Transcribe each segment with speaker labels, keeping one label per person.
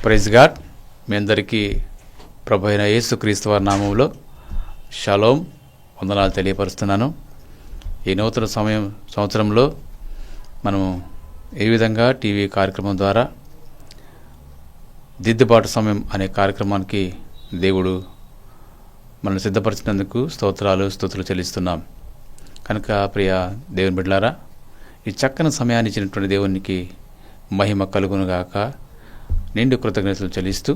Speaker 1: Praise God. మీ అందరికీ ప్రభు అయిన యేసుక్రీస్తు వారి నామంలో షలోం వందనాలు తెలియపరుస్తున్నాను. ఈ నూతన సంవత్సరంలో మనం ఏ విధంగా టీవీ కార్యక్రమం ద్వారా దిద్దుబాటు సమయం అనే కార్యక్రమానికి దేవుడు మనల్ని సిద్ధపరిచినందుకు స్తుతులు చెల్లిస్తున్నాం. కనుక ప్రియ దేవుని బిడ్డలారా, ఈ చక్కని సమయాన్ని ఇచ్చినటువంటి దేవునికి మహిమ కలుగునుగాక. నిండు కృతజ్ఞతలు చెల్లిస్తూ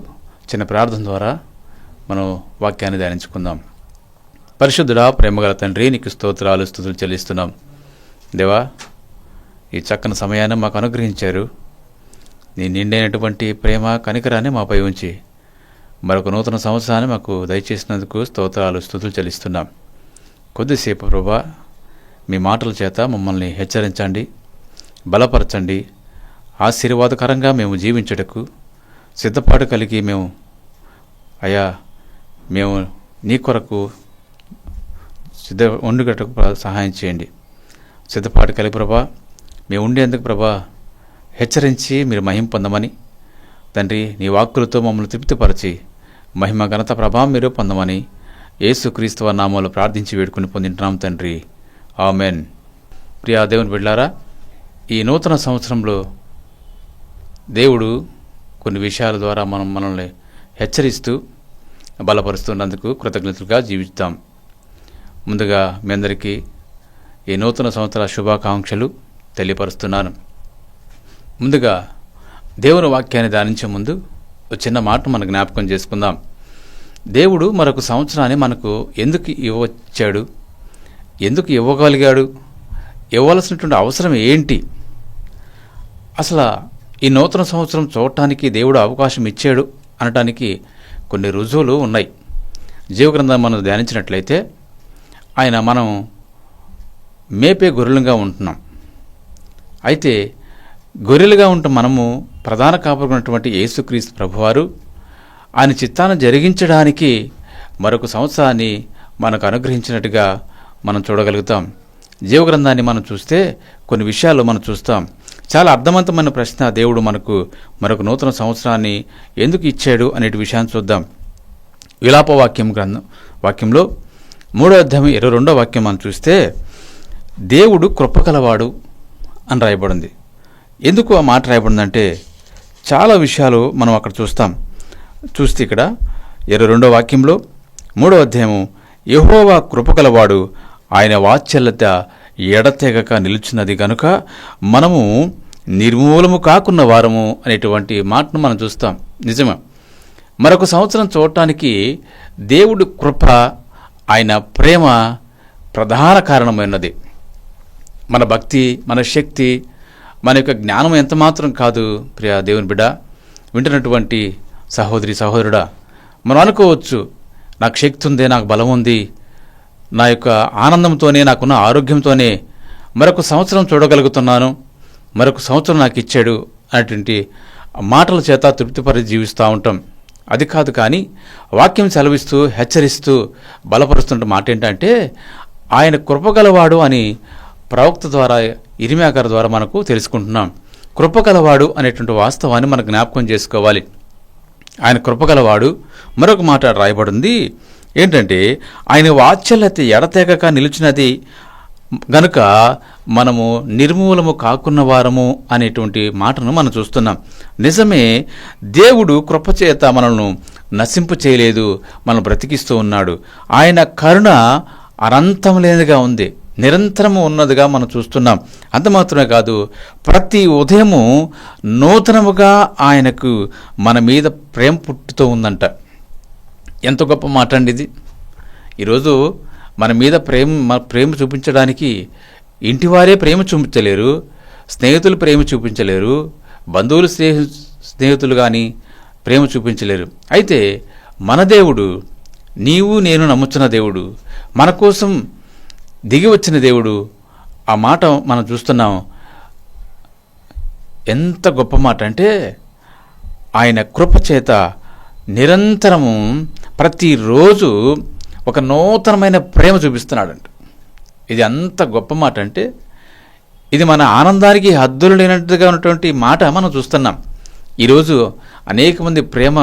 Speaker 1: చిన్న ప్రార్థన ద్వారా మనం వాక్యాన్ని ధ్యానించుకుందాం. పరిశుద్ధుడా, ప్రేమగల తండ్రి, నీకు స్తుతులు చెల్లిస్తున్నాం. దేవా, ఈ చక్కని సమయాన్ని మాకు అనుగ్రహించారు. నీ నిండైనటువంటి ప్రేమ కనికరాన్ని మాపై ఉంచి మరొక నూతన సంవత్సరాన్ని మాకు దయచేసినందుకు స్తుతులు చెల్లిస్తున్నాం. కొద్దిసేపు ప్రభా, మీ మాటల చేత మమ్మల్ని హెచ్చరించండి, బలపరచండి. ఆశీర్వాదకరంగా మేము జీవించుటకు సిద్ధపాటు కలిగి మేము నీ కొరకు ఉండుటకు సహాయం చేయండి. సిద్ధపాటు కలిగి ప్రభా, మేము ఉండేందుకు ప్రభా హెచ్చరించి మీరు మహిమ పొందమని తండ్రి, నీ వాక్కులతో మమ్మల్ని తృప్తిపరచి మహిమ ఘనత ప్రభావం మీరు పొందమని యేసుక్రీస్తు వారి నామములో ప్రార్థించి వేడుకుని పొందింటున్నాం తండ్రి. ఆమెన్. ప్రియా దేవుని బిడ్డలారా, ఈ నూతన సంవత్సరంలో దేవుడు కొన్ని విషయాల ద్వారా మనల్ని హెచ్చరిస్తూ బలపరుస్తున్నందుకు కృతజ్ఞతలుగా జీవిస్తాం. ముందుగా మీ అందరికీ ఈ నూతన సంవత్సర శుభాకాంక్షలు తెలియపరుస్తున్నాను. ముందుగా దేవుని వాక్యాన్ని ధ్యానించే ముందు ఒక చిన్న మాట మనం జ్ఞాపకం చేసుకుందాం. దేవుడు మరొక సంవత్సరాన్ని మనకు ఎందుకు ఇవ్వచ్చాడు, ఎందుకు ఇవ్వగలిగాడు, ఇవ్వాల్సినటువంటి అవసరం ఏంటి, అసలు ఈ నూతన సంవత్సరం చూడటానికి దేవుడు అవకాశం ఇచ్చాడు అనటానికి కొన్ని రుజువులు ఉన్నాయి. జీవగ్రంథాన్ని మనం ధ్యానించినట్లయితే మనం మేపే గొర్రెలుగా ఉంటున్నాం. అయితే గొర్రెలుగా ఉంటూ మనము ప్రధాన కాపాడుకున్నటువంటి యేసుక్రీస్తు ప్రభువారు ఆయన చిత్తాన్ని జరిగించడానికి మరొక సంవత్సరాన్ని మనకు అనుగ్రహించినట్టుగా మనం చూడగలుగుతాం. జీవగ్రంథాన్ని మనం చూస్తే కొన్ని విషయాలు మనం చూస్తాం. చాలా అర్థవంతమైన ప్రశ్న, దేవుడు మనకు మరొక నూతన సంవత్సరాన్ని ఎందుకు ఇచ్చాడు అనే విషయాన్ని చూద్దాం. విలాప వాక్యంలో 3వ అధ్యాయం 22వ వాక్యం మనం చూస్తే దేవుడు కృపగలవాడు అని రాయబడింది. ఎందుకు ఆ మాట రాయబడిందంటే చాలా విషయాలు మనం అక్కడ చూస్తే ఇక్కడ 22వ వాక్యంలో 3వ అధ్యాయం, యెహోవా కృపగలవాడు, ఆయన వాత్సల్యత ఎడతెగక నిలుచున్నది గనుక మనము నిర్మూలము కాకున్న వారము అనేటువంటి మాటను మనం చూస్తాం. నిజమే, మరొక సంవత్సరం చూడటానికి దేవుడి కృప, ఆయన ప్రేమ ప్రధాన కారణమైనది. మన భక్తి, మన శక్తి, మన యొక్క జ్ఞానం ఎంత మాత్రం కాదు. ప్రియ దేవుని బిడ్డ, వింటున్నటువంటి సహోదరి సహోదరుడా, మనం అనుకోవచ్చు, నాకు శక్తి ఉంది, నాకు బలం ఉంది, నా యొక్క ఆనందంతోనే, నాకున్న ఆరోగ్యంతోనే మరొక సంవత్సరం చూడగలుగుతున్నాను, మరొక సంవత్సరం నాకు ఇచ్చాడు అనేటువంటి మాటల చేత తృప్తిపరి జీవిస్తూ ఉంటాం. అది కాదు. కానీ వాక్యం సెలవిస్తూ, హెచ్చరిస్తూ, బలపరుస్తున్న మాట ఏంటంటే ఆయన కృపగలవాడు అని ప్రవక్త ద్వారా, ఇర్మీయా గారి ద్వారా మనకు తెలుసుకుంటున్నాం. కృపగలవాడు అనేటువంటి వాస్తవాన్ని మనం జ్ఞాపకం చేసుకోవాలి. ఆయన కృపగలవాడు. మరొక మాట రాయబడింది ఏంటంటే ఆయన వాత్సల్యత ఎడతెగక నిలిచినది గనుక మనము నిర్మూలము కాకున్న వారము అనేటువంటి మాటను మనం చూస్తున్నాం. నిజమే, దేవుడు కృపచేత మనల్ని నశింపు చేయలేదు, మనం బ్రతికిస్తూ ఉన్నాడు. ఆయన కరుణ అనంతం లేనిదిగా ఉంది, నిరంతరము ఉన్నదిగా మనం చూస్తున్నాం. అంత మాత్రమే కాదు, ప్రతి ఉదయము నూతనముగా ఆయనకు మన మీద ప్రేమ పుట్టుతూ ఉందంట. ఎంత గొప్ప మాట అండి ఇది. ఈరోజు మన మీద ప్రేమ చూపించడానికి ఇంటివారే ప్రేమ చూపించలేరు, స్నేహితులు ప్రేమ చూపించలేరు, బంధువులు స్నేహితులు కానీ ప్రేమ చూపించలేరు. అయితే మన దేవుడు, నీవు నేను నమ్ముచున్న దేవుడు, మన కోసం దిగి వచ్చిన దేవుడు, ఆ మాట మనం చూస్తున్నాం. ఎంత గొప్ప మాట అంటే ఆయన కృపచేత నిరంతరము ప్రతిరోజు ఒక నూతనమైన ప్రేమ చూపిస్తున్నాడంట. ఇది అంత గొప్ప మాట అంటే ఇది మన ఆనందానికి హద్దులు లేనట్టుగా ఉన్నటువంటి మాట మనం చూస్తున్నాం. ఈరోజు అనేక మంది ప్రేమ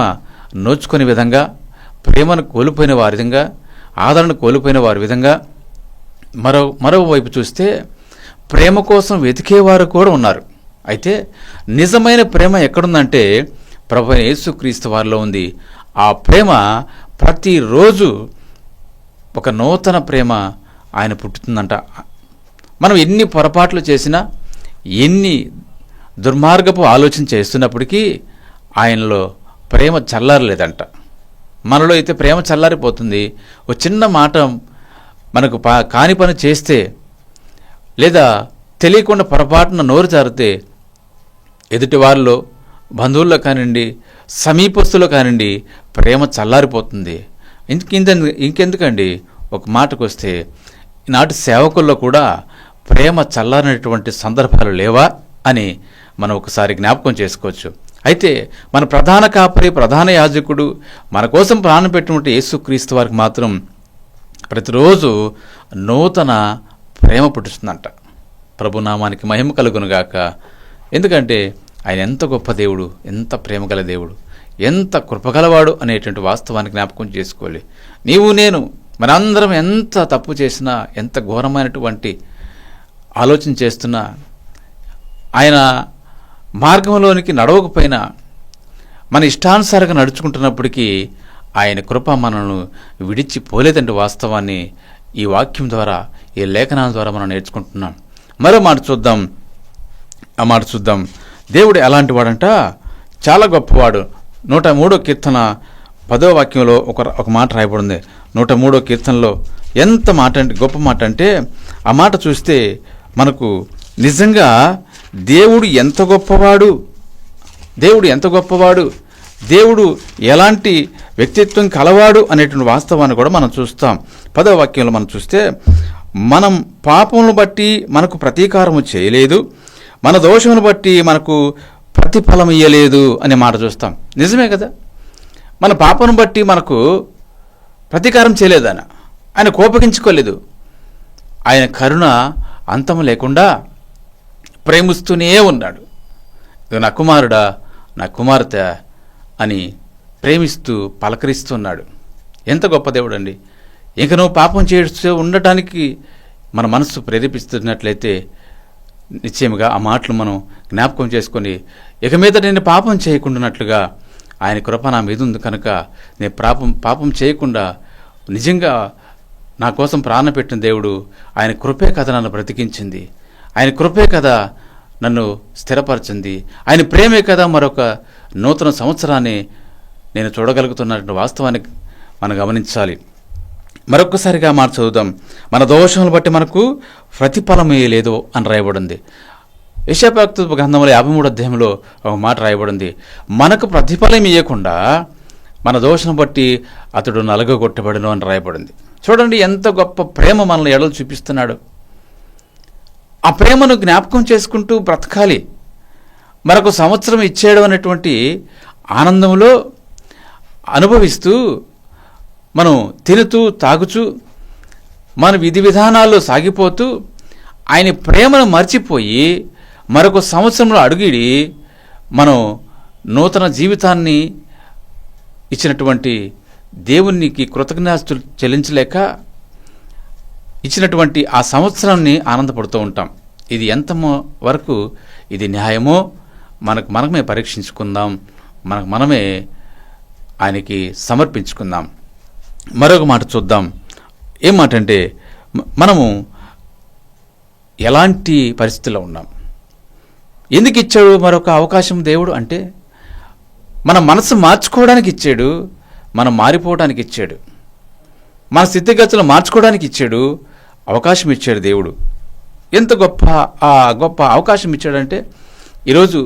Speaker 1: నోచుకునే విధంగా, ప్రేమను కోల్పోయిన వారి విధంగా, ఆదరణ కోల్పోయిన వారి విధంగా, మరోవైపు చూస్తే ప్రేమ కోసం వెతికేవారు కూడా ఉన్నారు. అయితే నిజమైన ప్రేమ ఎక్కడుందంటే ప్రభువైన యేసుక్రీస్తు వారిలో ఉంది. ఆ ప్రేమ ప్రతిరోజు ఒక నూతన ప్రేమ ఆయన పుట్టుతుందంట. మనం ఎన్ని పొరపాట్లు చేసినా, ఎన్ని దుర్మార్గపు ఆలోచన చేస్తున్నప్పటికీ ఆయనలో ప్రేమ చల్లారలేదంట. మనలో అయితే ప్రేమ చల్లారిపోతుంది. ఒక చిన్న మాట మనకు కాని పని చేస్తే, లేదా తెలియకుండా పొరపాటున నోరు జారితే ఎదుటి వారిలో, బంధువుల్లో కానివ్వండి, సమీపస్తులో కానివ్వండి ప్రేమ చల్లారిపోతుంది. ఇంకెందుకండి, ఒక మాటకు వస్తే ఈనాటి సేవకుల్లో కూడా ప్రేమ చల్లారినటువంటి సందర్భాలు లేవా అని మనం ఒకసారి జ్ఞాపకం చేసుకోవచ్చు. అయితే మన ప్రధాన కాపరి, ప్రధాన యాజకుడు, మన కోసం ప్రాణం పెట్టినటువంటి యేసుక్రీస్తు వారికి మాత్రం ప్రతిరోజు నూతన ప్రేమ పుట్టుస్తుందంట. ప్రభునామానికి మహిమ కలుగునుగాక. ఎందుకంటే ఆయన ఎంత గొప్ప దేవుడు, ఎంత ప్రేమగల దేవుడు, ఎంత కృపగలవాడు అనేటువంటి వాస్తవాన్ని జ్ఞాపకం చేసుకోవాలి. నీవు నేను మనందరం ఎంత తప్పు చేసినా, ఎంత ఘోరమైనటువంటి ఆలోచన చేస్తున్నా, ఆయన మార్గంలోనికి నడవకపోయినా, మన ఇష్టానుసారంగా నడుచుకుంటున్నప్పటికీ ఆయన కృప మనను విడిచిపోలేదంటే వాస్తవాన్ని ఈ వాక్యం ద్వారా, ఈ లేఖనాల ద్వారా మనం నేర్చుకుంటున్నాం. మరో మాట చూద్దాం. ఆ మాట చూద్దాం. దేవుడు ఎలాంటి వాడంట, చాలా గొప్పవాడు. 103వ కీర్తన 10వ వాక్యంలో ఒక మాట రాయబడింది. 103వ కీర్తనలో ఎంత మాట అంటే, గొప్ప మాట అంటే, ఆ మాట చూస్తే మనకు నిజంగా దేవుడు ఎంత గొప్పవాడు, దేవుడు ఎంత గొప్పవాడు, దేవుడు ఎలాంటి వ్యక్తిత్వం కలవాడు అనేటువంటి వాస్తవాన్ని కూడా మనం చూస్తాం. 10వ వాక్యంలో మనం చూస్తే, మనం పాపమును బట్టి మనకు ప్రతీకారము చేయలేదు, మన దోషమును బట్టి మనకు ప్రతిఫలం ఇయ్యలేదు అనే మాట చూస్తాం. నిజమే కదా, మన పాపను బట్టి మనకు ప్రతీకారం చేయలేదు. ఆయన కోపగించుకోలేదు. ఆయన కరుణ అంతము లేకుండా ప్రేమిస్తూనే ఉన్నాడు. నా కుమారుడా, నా కుమార్తె అని ప్రేమిస్తూ పలకరిస్తున్నాడు. ఎంత గొప్ప దేవుడు అండి. ఇంక నువ్వు పాపం చేస్తూ ఉండటానికి మన మనస్సు ప్రేరేపిస్తున్నట్లయితే నిశ్చయముగా ఆ మాటలు మనం జ్ఞాపకం చేసుకొని ఇక మీద నేను పాపం చేయకుండానట్లుగా ఆయన కృప నా మీద ఉంది కనుక నేను పాపం చేయకుండా, నిజంగా నా కోసం ప్రాణం పెట్టిన దేవుడు, ఆయన కృపే కదా నన్ను బ్రతికించింది, ఆయన కృపే కదా నన్ను స్థిరపరిచింది, ఆయన ప్రేమే కదా మరొక నూతన సంవత్సరాన్ని నేను చూడగలుగుతున్నటువంటి వాస్తవాన్ని మనం గమనించాలి. మరొక్కసారిగా మాట చదువుదాం. మన దోషములు బట్టి మనకు ప్రతిఫలం లేదు అని రాయబడింది. యెషయా గ్రంథంలో 53వ అధ్యాయంలో ఒక మాట రాయబడింది. మనకు ప్రతిఫలం ఇవ్వకుండా మన దోషం బట్టి అతడు నలగగొట్టబడును అని రాయబడింది. చూడండి ఎంత గొప్ప ప్రేమ మనల్ని ఎడలు చూపిస్తున్నాడు. ఆ ప్రేమను జ్ఞాపకం చేసుకుంటూ బ్రతకాలి. మరొక సంవత్సరం ఇచ్చేయడం అనేటువంటి ఆనందంలో అనుభవిస్తూ, మనం తినుతూ తాగుచూ మన విధి విధానాల్లో సాగిపోతూ ఆయన ప్రేమను మర్చిపోయి మరొక సంవత్సరంలో అడుగిడి మనం నూతన జీవితాన్ని ఇచ్చినటువంటి దేవునికి కృతజ్ఞతలు చెల్లించలేక ఇచ్చినటువంటి ఆ సంవత్సరాన్ని ఆనందపడుతూ ఉంటాం. ఇది ఎంత వరకు ఇది న్యాయమో మనమే పరీక్షించుకుందాం, మనమే ఆయనకి సమర్పించుకుందాం. మరొక మాట చూద్దాం. ఏం మాట అంటే, మనము ఎలాంటి పరిస్థితుల్లో ఉన్నాం, ఎందుకు ఇచ్చాడు మరొక అవకాశం దేవుడు అంటే, మన మనసు మార్చుకోవడానికి ఇచ్చాడు, మనం మారిపోవడానికి ఇచ్చాడు, మన స్థితిగతులు మార్చుకోవడానికి ఇచ్చాడు, అవకాశం ఇచ్చాడు దేవుడు. ఎంత గొప్ప అవకాశం ఇచ్చాడంటే, ఈరోజు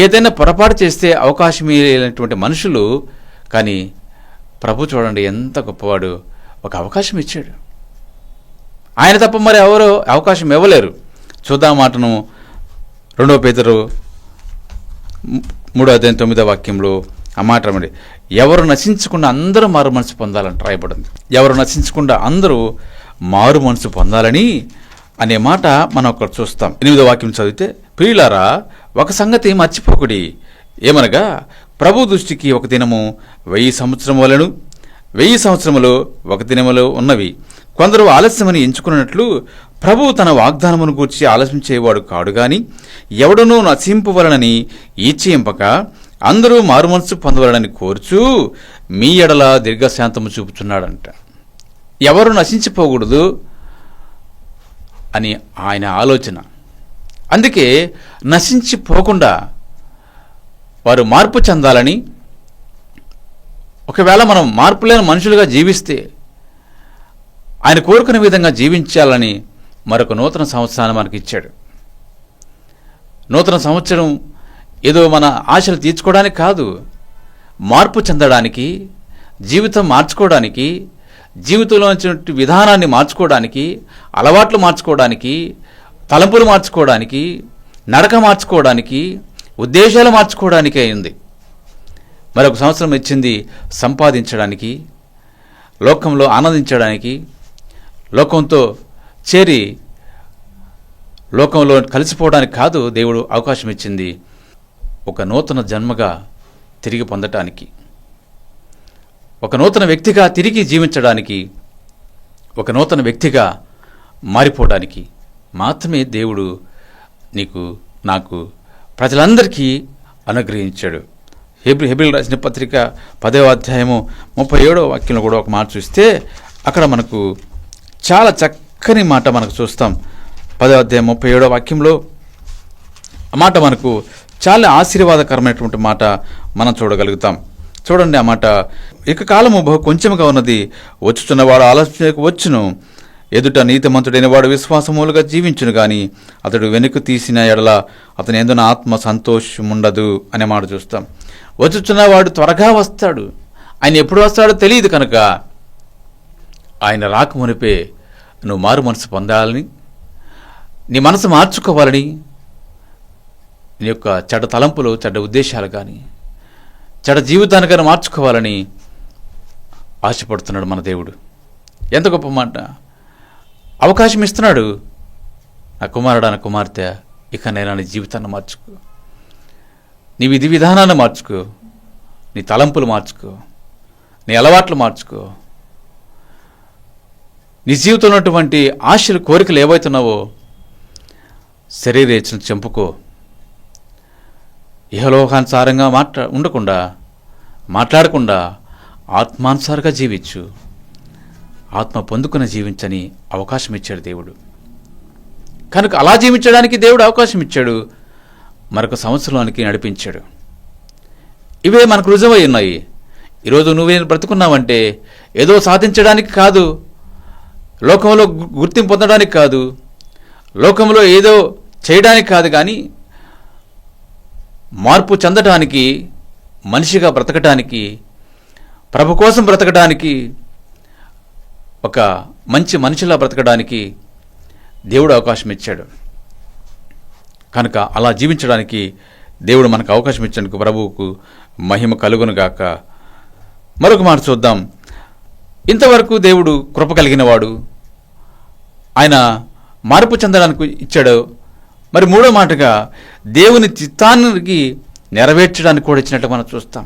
Speaker 1: ఏదైనా పొరపాటు చేస్తే అవకాశం ఇవ్వలేనటువంటి మనుషులు, కానీ ప్రభు చూడండి ఎంత గొప్పవాడు, ఒక అవకాశం ఇచ్చాడు. ఆయన తప్ప మరి ఎవరు అవకాశం ఇవ్వలేరు. చూద్దాం మాటను 2 పేతురు 3వ అధ్యాయం 9వ వాక్యంలో ఆ మాట రామండి. ఎవరు నశించకుండా అందరూ మారు మనసు పొందాలని రాయబడింది. ఎవరు నశించకుండా అందరూ మారు మనసు పొందాలని అనే మాట మనం అక్కడ చూస్తాం. 8వ వాక్యం చదివితే, ప్రియులారా ఒక సంగతి మర్చిపోకుడి, ఏమనగా ప్రభు దృష్టికి ఒక దినము 1000 సంవత్సరములను 1000 సంవత్సరములు ఒక దినములో ఉన్నవి. కొందరు ఆలస్యమని ఎంచుకున్నట్లు ప్రభువు తన వాగ్దానమును గూర్చి ఆలోచించేవాడు కాడు గాని ఎవడనూ నశింపవలనని ఈచ్ఛయింపక అందరూ మారుమనసు పొందవలనని కోరుచూ మీ ఎడల దీర్ఘశాంతము చూపుచున్నాడంట. ఎవరు నశించిపోకూడదు అని ఆయన ఆలోచన. అందుకే నశించిపోకుండా వారు మార్పు చెందాలని, ఒకవేళ మనం మార్పు లేని మనుషులుగా జీవిస్తే ఆయన కోరుకునే విధంగా జీవించాలని మరొక నూతన సంవత్సరాన్ని మనకి ఇచ్చాడు. నూతన సంవత్సరం ఏదో మన ఆశలు తీర్చుకోవడానికి కాదు, మార్పు చెందడానికి, జీవితం మార్చుకోవడానికి, జీవితంలో వచ్చిన విధానాన్ని మార్చుకోవడానికి, అలవాట్లు మార్చుకోవడానికి, తలంపులు మార్చుకోవడానికి, నడక మార్చుకోవడానికి, ఉద్దేశాలు మార్చుకోవడానికి అయింది. మరొక సంవత్సరం ఇచ్చింది సంపాదించడానికి, లోకంలో ఆనందించడానికి, లోకంతో చేరి లోకంలో కలిసిపోవడానికి కాదు. దేవుడు అవకాశం ఇచ్చింది ఒక నూతన జన్మగా తిరిగి పొందటానికి, ఒక నూతన వ్యక్తిగా తిరిగి జీవించడానికి, ఒక నూతన వ్యక్తిగా మారిపోవడానికి మాత్రమే దేవుడు నీకు, నాకు, ప్రజలందరికీ అనుగ్రహించాడు. హెబ్రీయులకు రాసిన పత్రిక 10వ అధ్యాయము 37వ వాక్యంలో కూడా ఒక మాట చూస్తే అక్కడ మనకు చాలా చక్కని మాట మనకు చూస్తాం. 10వ అధ్యాయం 37వ వాక్యంలో ఆ మాట మనకు చాలా ఆశీర్వాదకరమైనటువంటి మాట మనం చూడగలుగుతాం. చూడండి ఆ మాట, ఇక కాలము బహు కొంచెముగా ఉన్నది, వచ్చుచున్నవాడు ఆలోచనకు వచ్చును, ఎదుట నీతిమంతుడైన వాడు విశ్వాసమూలుగా జీవించును గాని అతడు వెనుక తీసిన ఎడల అతని యందు ఆత్మ సంతోషముండదు అనే మాట చూస్తాం. వచ్చుచున్నవాడు త్వరగా వస్తాడు. ఆయన ఎప్పుడు వస్తాడో తెలియదు కనుక ఆయన రాకమునిపే నువ్వు మారు మనసు పొందాలని, నీ మనసు మార్చుకోవాలని, నీ యొక్క చెడ్డ తలంపులు, చెడ్డ ఉద్దేశాలు కానీ, చెడ్డ జీవితాన్ని కానీ మార్చుకోవాలని ఆశపడుతున్నాడు మన దేవుడు. ఎంత గొప్ప మాట! అవకాశం ఇస్తున్నాడు. నా కుమారుడా, నా కుమార్తె, ఇక నేను నీ జీవితాన్ని మార్చుకో, నీ విధి విధానాన్ని మార్చుకో, నీ తలంపులు మార్చుకో, నీ అలవాట్లు మార్చుకో, నీ జీవితంలో ఉన్నటువంటి ఆశలు, కోరికలు ఏవైతున్నావో శరీరేచ్ఛను చంపుకో. ఇహలోకానుసారంగా ఉండకుండా, మాట్లాడకుండా ఆత్మానుసారంగా జీవించు. ఆత్మ పొందుకుని జీవించని అవకాశం ఇచ్చాడు దేవుడు. కనుక అలా జీవించడానికి దేవుడు అవకాశం ఇచ్చాడు, మరొక సంవత్సరానికి నడిపించాడు. ఇవే మనకు రుజువై ఉన్నాయి. ఈరోజు నువ్వే బ్రతుకున్నావంటే ఏదో సాధించడానికి కాదు, లోకంలో గుర్తింపు పొందడానికి కాదు, లోకంలో ఏదో చేయడానికి కాదు, కానీ మార్పు చెందటానికి, మనిషిగా బ్రతకటానికి, ప్రభు కోసం బ్రతకడానికి, ఒక మంచి మనిషిలా బ్రతకడానికి దేవుడు అవకాశం ఇచ్చాడు. కనుక అలా జీవించడానికి దేవుడు మనకు అవకాశం ఇచ్చేందుకు ప్రభువుకు మహిమ కలుగునుగాక. మరొక మాట చూద్దాం. ఇంతవరకు దేవుడు కృప కలిగిన వాడు, ఆయన మార్పు చెందడానికి ఇచ్చాడు. మరి మూడో మాటగా దేవుని చిత్తానికి నెరవేర్చడానికి కూడా ఇచ్చినట్టు మనం చూస్తాం.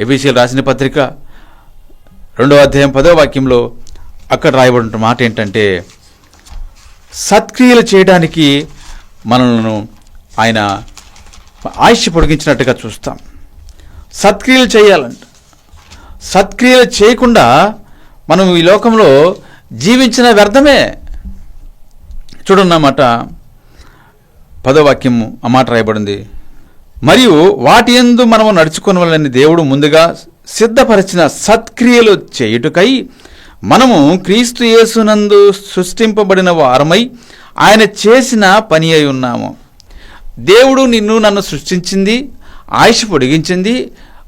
Speaker 1: ఎఫెసీయులకు రాసిన పత్రిక 2వ అధ్యాయం 10వ వాక్యంలో అక్కడ రాయబడిన మాట ఏంటంటే, సత్క్రియలు చేయడానికి మనలను ఆయన ఆయుష్ పొడిగించినట్టుగా చూస్తాం. సత్క్రియలు చేయాలంట. సత్క్రియలు చేయకుండా మనం ఈ లోకంలో జీవించిన వ్యర్థమే. చూడన్నమాట 10వ వాక్యము ఆ మాట రాయబడింది. మరియు వాటి యందు మనము నడుచుకోవాలని దేవుడు ముందుగా సిద్ధపరిచిన సత్క్రియలు చేయుటకై మనము క్రీస్తు యేసునందు సృష్టింపబడిన వారమై ఆయన చేసిన పని అయి ఉన్నాము. దేవుడు నిన్ను నన్ను సృష్టించింది, ఆయుష్ పొడిగించింది,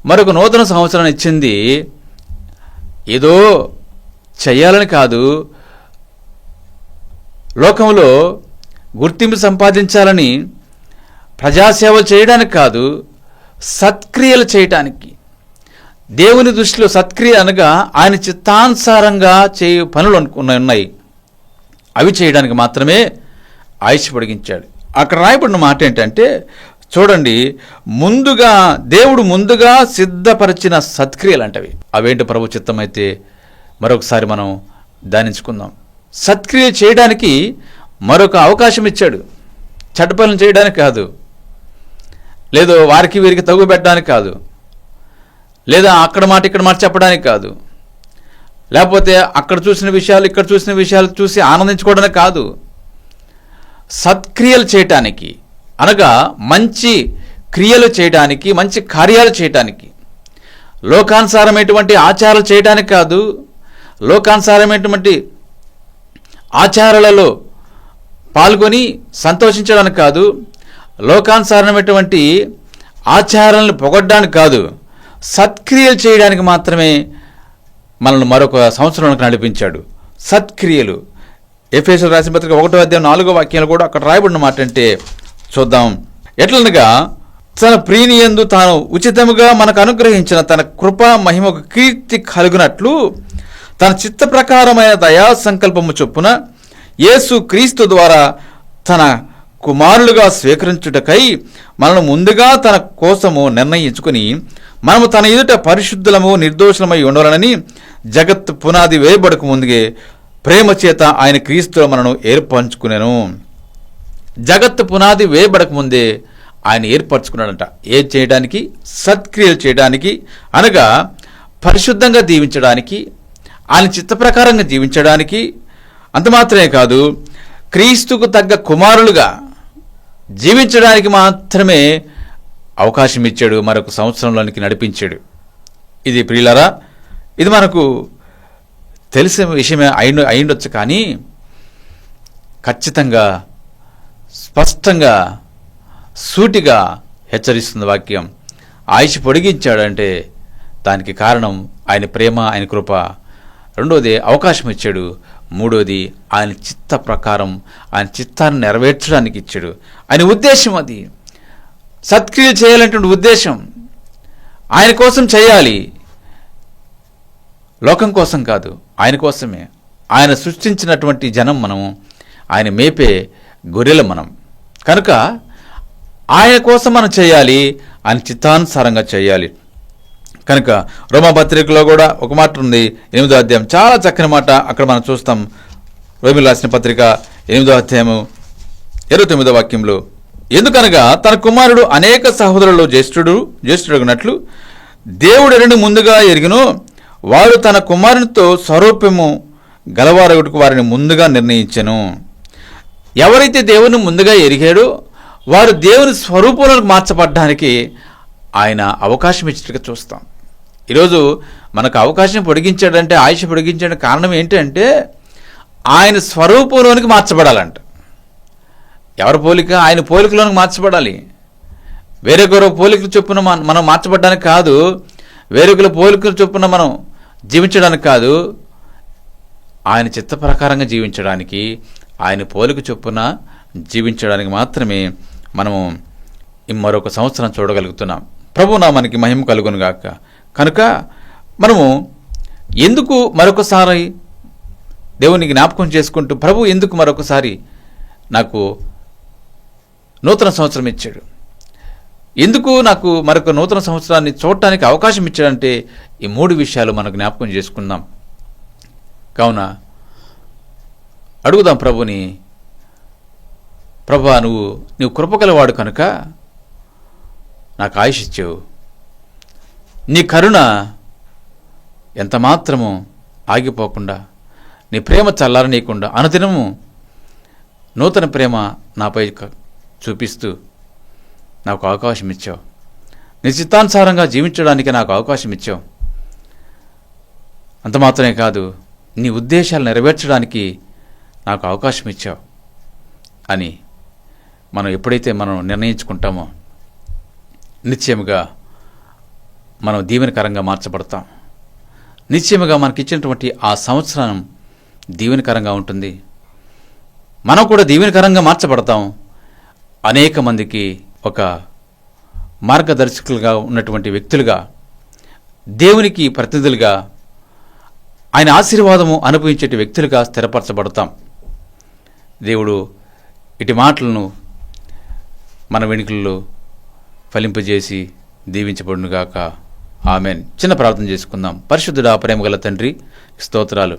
Speaker 1: మరొక నూతన సంవత్సరాన్ని ఇచ్చింది ఏదో చెయ్యాలని కాదు, లోకంలో గుర్తింపు సంపాదించాలని, ప్రజాసేవ చేయడానికి కాదు, సత్క్రియలు చేయటానికి. దేవుని దృష్టిలో సత్క్రియ అనగా ఆయన చిత్తానుసారంగా చేయు పనులు ఉన్నాయి, అవి చేయడానికి మాత్రమే ఆయుష్ పొడిగించాడు. అక్కడ రాయబడిన మాట ఏంటంటే, చూడండి, దేవుడు ముందుగా సిద్ధపరిచిన సత్క్రియలు అంటవి. అవేంటి ప్రభు చిత్తమైతే మరొకసారి మనం ధ్యానించుకుందాం. సత్క్రియ చేయడానికి మరొక అవకాశం ఇచ్చాడు. చెడ్డపనులు చేయడానికి కాదు, లేదో వారికి వీరికి తగు పెట్టడానికి కాదు, లేదా అక్కడ మాట ఇక్కడ మాట చెప్పడానికి కాదు, లేకపోతే అక్కడ చూసిన విషయాలు ఇక్కడ చూసిన విషయాలు చూసి ఆనందించుకోవడానికి కాదు. సత్క్రియలు చేయటానికి, అనగా మంచి క్రియలు చేయడానికి, మంచి కార్యాలు చేయటానికి, లోకానుసారమైనటువంటి ఆచారాలు చేయడానికి కాదు, లోకానుసారమైనటువంటి ఆచారాలలో పాల్గొని సంతోషించడానికి కాదు, లోకానుసారమైనటువంటి ఆచారాలను పొగడ్డానికి కాదు, సత్క్రియలు చేయడానికి మాత్రమే మనల్ని మరొక సంవత్సరానికి నడిపించాడు. సత్క్రియలు. ఎఫెసీయులకు రాసిన పత్రిక 1:4 కూడా అక్కడ రాయబడిన మాట అంటే చూద్దాం. ఎట్లనగా తన ప్రియనియందు తాను ఉచితముగా మనకు అనుగ్రహించిన తన కృపా మహిమకు కీర్తి కలుగునట్లు తన చిత్త ప్రకారమైన దయా సంకల్పము చొప్పున యేసు క్రీస్తు ద్వారా తన కుమారులుగా స్వీకరించుటకై మనను ముందుగా తన కోసము నిర్ణయించుకుని మనము తన ఎదుట పరిశుద్ధులము నిర్దోషులమై ఉండాలని జగత్తు పునాది వేయబడక ముందుగే ప్రేమ చేత ఆయన క్రీస్తులో మనను ఏర్పరచుకునేను. జగత్తు పునాది వేయబడక ముందే ఆయన ఏర్పరచుకున్నాడంట. ఏం చేయడానికి? సత్క్రియలు చేయడానికి, అనగా పరిశుద్ధంగా జీవించడానికి, ఆయన చిత్త ప్రకారంగా జీవించడానికి. అంత మాత్రమే కాదు, క్రీస్తుకు తగ్గ కుమారులుగా జీవించడానికి మాత్రమే అవకాశం ఇచ్చాడు, మరొక సంవత్సరంలోనికి నడిపించాడు. ఇది ప్రియులారా, ఇది మనకు తెలిసిన విషయమే అయిండొచ్చు, కానీ ఖచ్చితంగా స్పష్టంగా సూటిగా హెచ్చరిస్తుంది వాక్యం. ఆయుష్ పొడిగించాడంటే దానికి కారణం ఆయన ప్రేమ, ఆయన కృప. రెండోది అవకాశం ఇచ్చాడు. మూడోది ఆయన చిత్త ప్రకారం, ఆయన చిత్తాన్ని నెరవేర్చడానికి ఇచ్చాడు. ఆయన ఉద్దేశం అది. సత్క్రియలు చేయాలంటే ఉద్దేశం ఆయన కోసం చేయాలి, లోకం కోసం కాదు, ఆయన కోసమే. ఆయన సృష్టించినటువంటి జనం మనము, ఆయన మేపే గొర్రెల మనం. కనుక ఆయన కోసం మనం చేయాలి, ఆయన చిత్తానుసారంగా చేయాలి. కనుక రోమాపత్రికలో కూడా ఒక మాట ఉంది, 8వ అధ్యాయం, చాలా చక్కని మాట అక్కడ మనం చూస్తాం. రోమిలకు రాసిన పత్రిక 8వ అధ్యాయము 29వ వాక్యంలో, ఎందుకనగా తన కుమారుడు అనేక సహోదరులలో జ్యేష్ఠుడగునట్లు దేవుడు ముందుగా ఎరిగినో వారు తన కుమారునితో స్వరూపము గలవారగుటకు వారిని ముందుగా నిర్ణయించెను. ఎవరైతే దేవుని ముందుగా ఎరిగాడో వారు దేవుని స్వరూపంలోకి మార్చబడ్డానికి ఆయన అవకాశం ఇచ్చినట్టుగా చూస్తాం. ఈరోజు మనకు అవకాశం పొడిగించాడంటే, ఆయుష పొడిగించడానికి కారణం ఏంటంటే ఆయన స్వరూపంలోనికి మార్చబడాలంట. ఎవరి పోలిక? ఆయన పోలికలోనికి మార్చబడాలి. వేరొకరు పోలికలు చొప్పున మనం మార్చబడ్డానికి కాదు, వేరొకరు పోలికల చొప్పున మనం జీవించడానికి కాదు, ఆయన చిత్త ప్రకారంగా జీవించడానికి, ఆయన పోలిక చొప్పున జీవించడానికి మాత్రమే మనము మరొక సంవత్సరం చూడగలుగుతున్నాం. ప్రభు నామానికి మహిమ కలుగును గాక. కనుక మనము ఎందుకు మరొకసారి దేవునికి జ్ఞాపకం చేసుకుంటూ, ప్రభు ఎందుకు మరొకసారి నాకు నూతన సంవత్సరం ఇచ్చాడు, ఎందుకు నాకు మరొక నూతన సంవత్సరాన్ని చూడటానికి అవకాశం ఇచ్చాడంటే ఈ 3 విషయాలు మనం జ్ఞాపకం చేసుకుందాం. కావున అడుగుదాం ప్రభుని, ప్రభువా నువ్వు కృపగలవాడు కనుక నాకు ఆయుష్ ఇచ్చావు, నీ కరుణ ఎంత మాత్రము ఆగిపోకుండా, నీ ప్రేమ చల్లారనీయకుండా అనుదినము నూతన ప్రేమ నాపై చూపిస్తూ నాకు అవకాశం ఇచ్చావు, నీ చిత్తానుసారంగా జీవించడానికి నాకు అవకాశం ఇచ్చావు. అంత మాత్రమే కాదు, నీ ఉద్దేశాలు నెరవేర్చడానికి నాకు అవకాశం ఇచ్చావు అని మనం ఎప్పుడైతే మనం నిర్ణయించుకుంటామో నిశ్చయముగా మనం దీవెనకరంగా మార్చబడతాం. నిశ్చయముగా మనకిచ్చినటువంటి ఆ సంవత్సరం దీవెనకరంగా ఉంటుంది. మనం కూడా దీవెనకరంగా మార్చబడతాం. అనేక మందికి ఒక మార్గదర్శకులుగా ఉన్నటువంటి వ్యక్తులుగా, దేవునికి ప్రతినిధులుగా, ఆయన ఆశీర్వాదము అనుభవించే వ్యక్తులుగా స్థిరపరచబడతాం. దేవుడు ఇటు మాటలను మన వెనుకల్లో ఫలింపజేసి దీవించబడునుగాక. ఆమెన్. చిన్న ప్రార్థన చేసుకుందాం. పరిశుద్ధుడా, ప్రేమగల తండ్రి, స్తోత్రాలు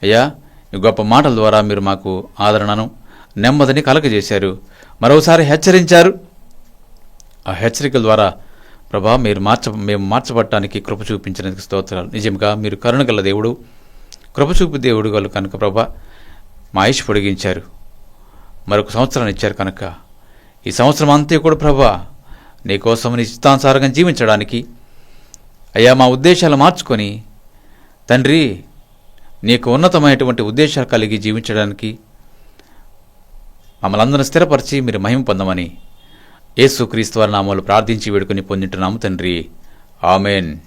Speaker 1: అయ్యా. ఈ గొప్ప మాటల ద్వారా మీరు మాకు ఆదరణను, నెమ్మదిని కలగజేశారు. మరోసారి హెచ్చరించారు. ఆ హెచ్చరికల ద్వారా ప్రభా మేము మార్చబడటానికి కృప చూపించినందుకు స్తోత్రాలు. నిజంగా మీరు కరుణగల దేవుడు, కృప చూపు దేవుడు కనుక ప్రభా మా ఆయుష్ పొడిగించారు. మరొక సంవత్సరాన్ని ఇచ్చారు కనుక ఈ సంవత్సరం అంతే కూడా ప్రభా నీకోసం నీ ఇష్టానుసారంగా జీవించడానికి అయ్యా మా ఉద్దేశాలు మార్చుకొని తండ్రి నీకు ఉన్నతమైనటువంటి ఉద్దేశాలు కలిగి జీవించడానికి మమ్మల్ని అందరిని స్థిరపరిచి మీరు మహిమ పొందమని యేసుక్రీస్తు వారి నామములో ప్రార్థించి వేడుకొని పొందుతున్నాము తండ్రి. ఆమెన్.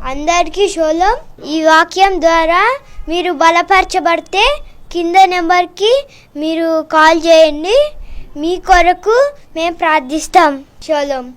Speaker 2: అందరికీ షోలోం. ఈ వాక్యం ద్వారా మీరు బలపరచబడితే కింద నెంబర్కి మీరు కాల్ చేయండి. మీ కొరకు మేము ప్రార్థిస్తాం. షోలోం.